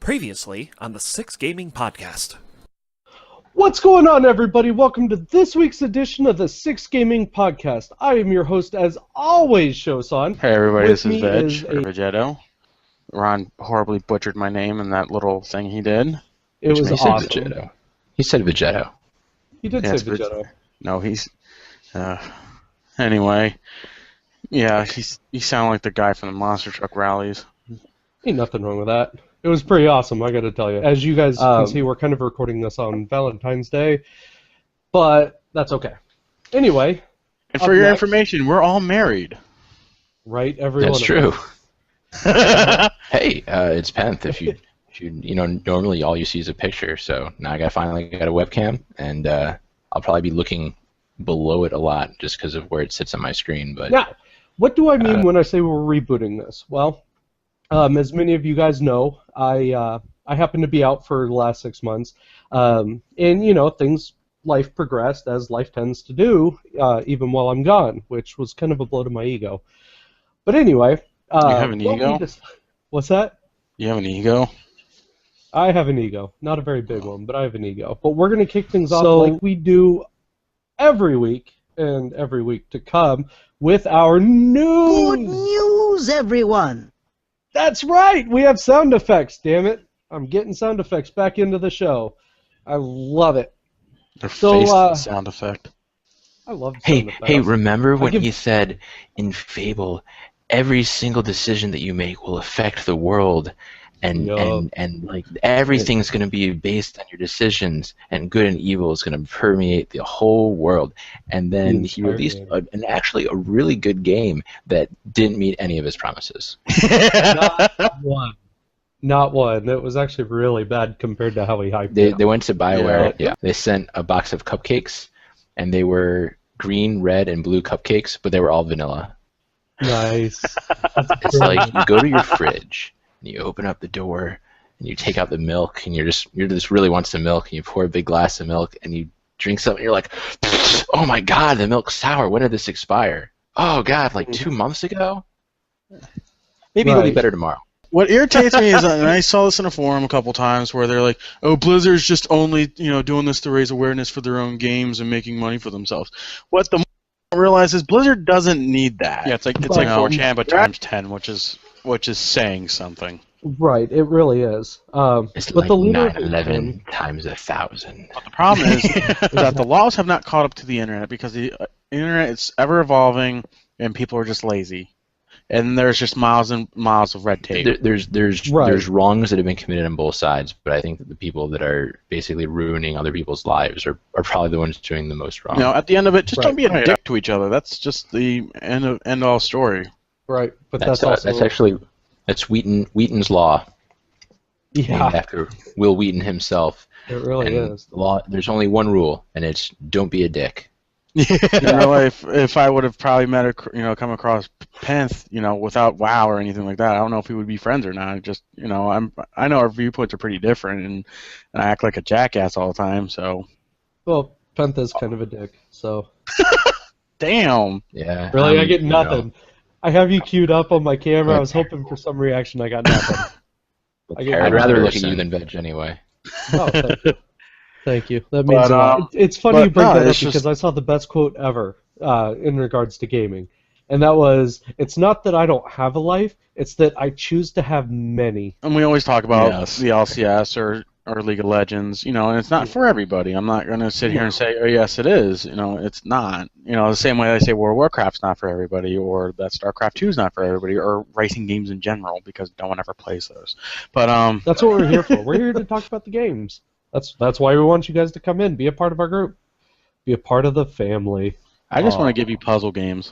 Previously on the Six Gaming Podcast. What's going on, everybody? Welcome to this week's edition of the Six Gaming Podcast. I am your host, as always, Shosan. Hey everybody, With this is me Veg, is or Vegetto. Ron horribly butchered my name in that little thing he did. It was awesome. Vegetto. He said Vegetto. He did say Vegetto. No, he's... anyway. Yeah, he sounded like the guy from the monster truck rallies. Ain't nothing wrong with that. It was pretty awesome, I gotta tell you. As you guys can see, we're kind of recording this on Valentines Day, but that's okay. Anyway. And for your information, we're all married. Right, everyone. That's true. Hey, it's Penth. If you normally all you see is a picture, so now I finally got a webcam, and I'll probably be looking below it a lot just because of where it sits on my screen. But now, what do I mean when I say we're rebooting this? Well, as many of you guys know, I happen to be out for the last 6 months, and life progressed as life tends to do, even while I'm gone, which was kind of a blow to my ego. But anyway, you have an ego? What's that? You have an ego? I have an ego, not a very big one, but I have an ego. But we're gonna kick things off like we do every week and every week to come with our news. Good news, everyone! That's right! We have sound effects, damn it. I'm getting sound effects back into the show. I love it. Their face sound effect. I love sound effects. Hey, remember when he said in Fable, every single decision that you make will affect the world, and like everything's going to be based on your decisions, and good and evil is going to permeate the whole world. And then he released actually a really good game that didn't meet any of his promises. Not one. Not one. It was actually really bad compared to how he hyped it. They went to BioWare. Yeah. They sent a box of cupcakes, and they were green, red, and blue cupcakes, but they were all vanilla. Nice. It's like you go to your fridge, and you open up the door, and you take out the milk, and you're just really wants some milk, and you pour a big glass of milk, and you drink something, and you're like, oh my god, the milk's sour. When did this expire? Oh god, like 2 months ago? Maybe it'll be better tomorrow. What irritates me is, and I saw this in a forum a couple times, where they're like, "Oh, Blizzard's just only doing this to raise awareness for their own games and making money for themselves." What the more I realize is Blizzard doesn't need that. Yeah, it's like 4chan but times 10, which is saying something. Right, it really is. It's but like the 9/11 times 1,000. But the problem is that the laws have not caught up to the internet because the internet is ever evolving and people are just lazy. And there's just miles and miles of red tape. There's wrongs that have been committed on both sides, but I think that the people that are basically ruining other people's lives are probably the ones doing the most wrong. At the end of it, just don't be a dick to each other. That's just the end all story. Right, but that's also... That's Wheaton's law. Yeah. Named after Will Wheaton himself. It really is. There's only one rule, and it's don't be a dick. If I would have probably come across Penth, without WoW or anything like that, I don't know if we would be friends or not. I know our viewpoints are pretty different, and I act like a jackass all the time. So. Well, Penth is kind of a dick, so. Damn. Yeah. Really, I get nothing. I have you queued up on my camera. I was hoping for some reaction. I got nothing. I'd rather look at you than Veg anyway. Oh, thank you. Thank you. That means a lot. It's funny you bring that up because I saw the best quote ever in regards to gaming. And that was, it's not that I don't have a life, it's that I choose to have many. And we always talk about the LCS or League of Legends, and it's not for everybody. I'm not going to sit here and say, oh, yes, it is. It's not. The same way I say World of Warcraft's not for everybody, or that StarCraft 2 is not for everybody, or racing games in general, because no one ever plays those. But that's what we're here for. We're here to talk about the games. That's why we want you guys to come in, be a part of our group, be a part of the family. I just want to give you puzzle games.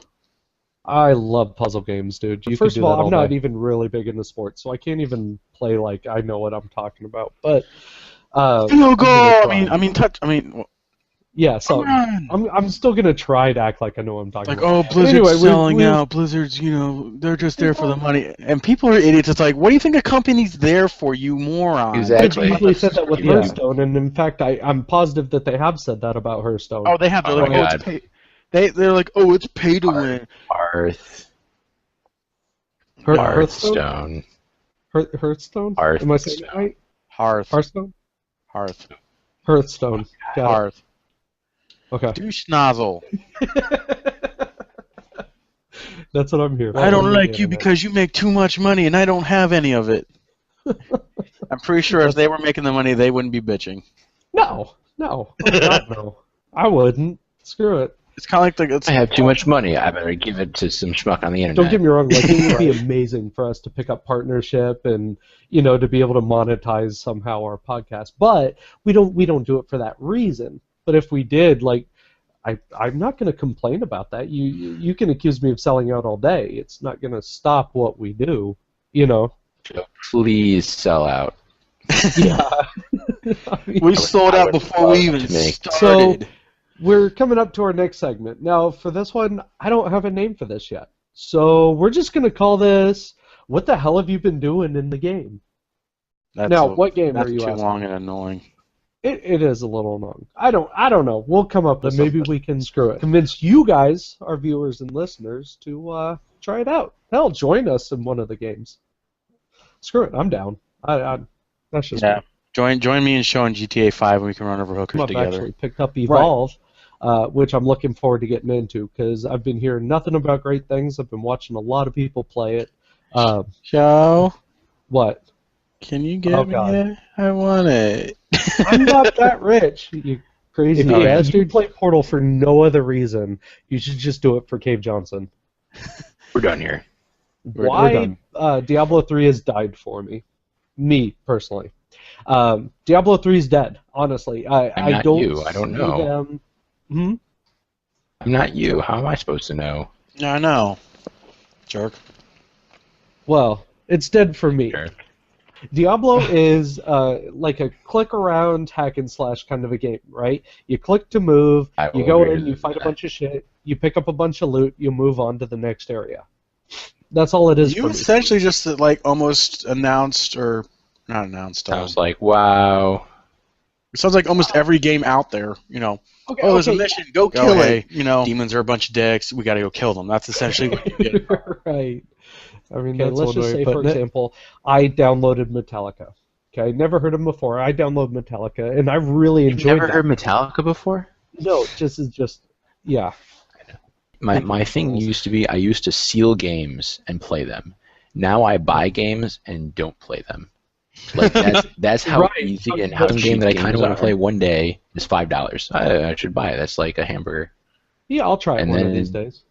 I love puzzle games, dude. First of all, I'm not even really big into sports, so I can't even play like I know what I'm talking about. But field goal. Yeah. So I'm still gonna try to act like I know what I'm talking about. Like, oh, Blizzard's selling out. Blizzard's, they're just there for the money. And people are idiots. It's like, what do you think a company's there for, you moron? Exactly. They usually said that with Hearthstone, and in fact, I'm positive that they have said that about Hearthstone. Oh, they have. They're like, it's pay. They're like, oh, it's pay to win. Hearthstone. Hearthstone? Am I saying it right? Hearthstone? Hearth. Hearthstone. Got Hearth. it. Okay. Douche nozzle. That's what I'm here for. I don't like you because you make too much money and I don't have any of it. I'm pretty sure if they were making the money, they wouldn't be bitching. No. Oh, God, no. I wouldn't. Screw it. It's kind of like I have too much money. I better give it to some schmuck on the internet. Don't get me wrong. Like, it would be amazing for us to pick up partnership and, you know, to be able to monetize somehow our podcast. But we don't do it for that reason. But if we did, like, I'm not going to complain about that. You can accuse me of selling out all day. It's not going to stop what we do, you know. So please sell out. Yeah. we sold out before we even started. So we're coming up to our next segment. Now, for this one, I don't have a name for this yet. So we're just going to call this, "What the hell have you been doing in the game?" What game are you That's too asking? long and annoying. It is a little long. I don't know. We'll come up with maybe we can convince you guys, our viewers and listeners, to try it out. Hell, join us in one of the games. Screw it, I'm down. That's just me. Join me in showing GTA 5 and we can run over hookers I've together. actually picked up Evolve, which I'm looking forward to getting into because I've been hearing nothing about great things. I've been watching a lot of people play it. Joe, What? can you get me it? I want it. I'm not that rich, you crazy bastard. If you play Portal for no other reason, you should just do it for Cave Johnson. We're done here. Why Diablo 3 has died for me. Me, personally. Diablo 3 is dead, honestly. I don't know. Hmm? I'm not you. How am I supposed to know? I know. Jerk. Well, it's dead for me. Sure. Diablo is like a click-around hack-and-slash kind of a game, right? You click to move, you go in, you fight a bunch of shit, you pick up a bunch of loot, you move on to the next area. That's all it is for me. You essentially just like almost announced, or not announced. Sounds like, wow. It sounds like almost every game out there, you know. Okay, there's a mission, go kill it. You know, demons are a bunch of dicks, we gotta go kill them. That's essentially what you get. Right. I mean, Okay, let's just say, for example, I downloaded Metallica. Okay, never heard them before. I downloaded Metallica, and I really enjoyed You've never heard Metallica before? No, yeah. My thing used to be I used to seal games and play them. Now I buy games and don't play them. Like that's how easy and how a game that I kind of want to play one day is $5. I should buy it. That's like a hamburger. Yeah, I'll try it one of these days.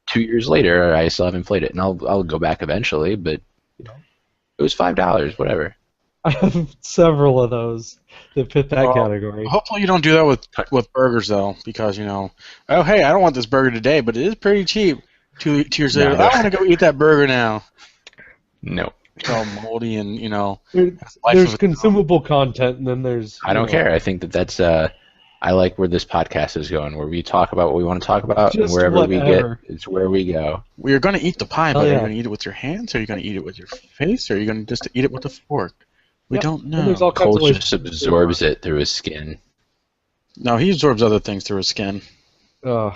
2 years later, I still haven't played it, and I'll go back eventually. But it was $5, whatever. I have several of those that fit that category. Hopefully you don't do that with burgers though, because you know, oh hey, I don't want this burger today, but it is pretty cheap. 2 years later, I want to go eat that burger now. No. It's all moldy and you know. There's consumable content, and then there's. I don't care. I think that's. I like where this podcast is going, where we talk about what we want to talk about, and wherever we get, it's where we go. Well, you're going to eat the pie, but are you going to eat it with your hands, or are you going to eat it with your face, or are you going to just eat it with a fork? We don't know. Cole just absorbs it through his skin. No, he absorbs other things through his skin. And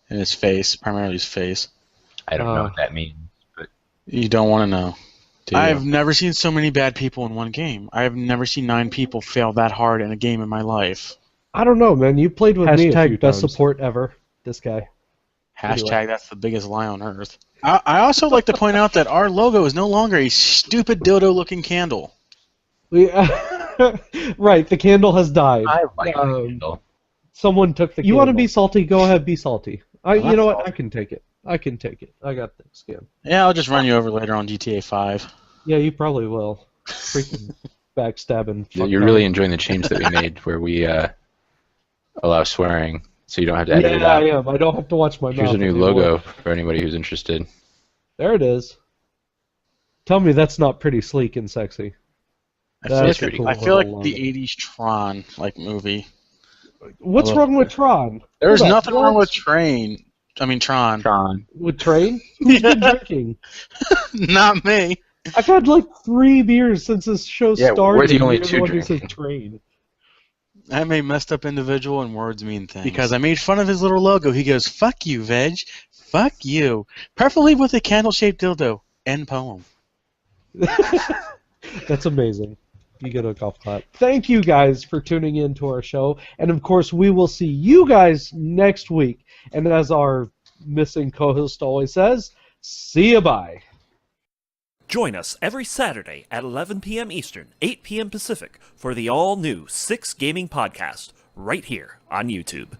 his face, primarily his face. I don't know what that means, but you don't want to know. I've never seen so many bad people in one game. I've never seen 9 people fail that hard in a game in my life. I don't know, man. You played with me a few best support ever. This guy. Hashtag that's the biggest lie on earth. I also like to point out that our logo is no longer a stupid dildo-looking candle. Right, the candle has died. I like the candle. Someone took the candle. You want to be salty? Go ahead, be salty. You know what? I can take it. I got thick skin. Yeah, I'll just run you over later on GTA 5. Yeah, you probably will. Freaking backstabbing. You're really enjoying the change that we made where we allow swearing, so you don't have to edit it out. Yeah, I am. I don't have to watch my mouth. Here's a new logo for anybody who's interested. There it is. Tell me that's not pretty sleek and sexy. I feel like the 80s Tron movie. What's wrong with Tron? There's nothing wrong with Tron. With Train? Who's been drinking? Not me. I've had like 3 beers since this show started. We're the only 2 drinking. Train. I'm a messed up individual and words mean things. Because I made fun of his little logo. He goes, "Fuck you, Veg. Fuck you." Preferably with a candle-shaped dildo. End poem. That's amazing. You get a golf clap. Thank you guys for tuning in to our show. And of course, we will see you guys next week. And as our missing co-host always says, see ya bye. Join us every Saturday at 11 p.m. Eastern, 8 p.m. Pacific for the all-new 6 Gaming Podcast right here on YouTube.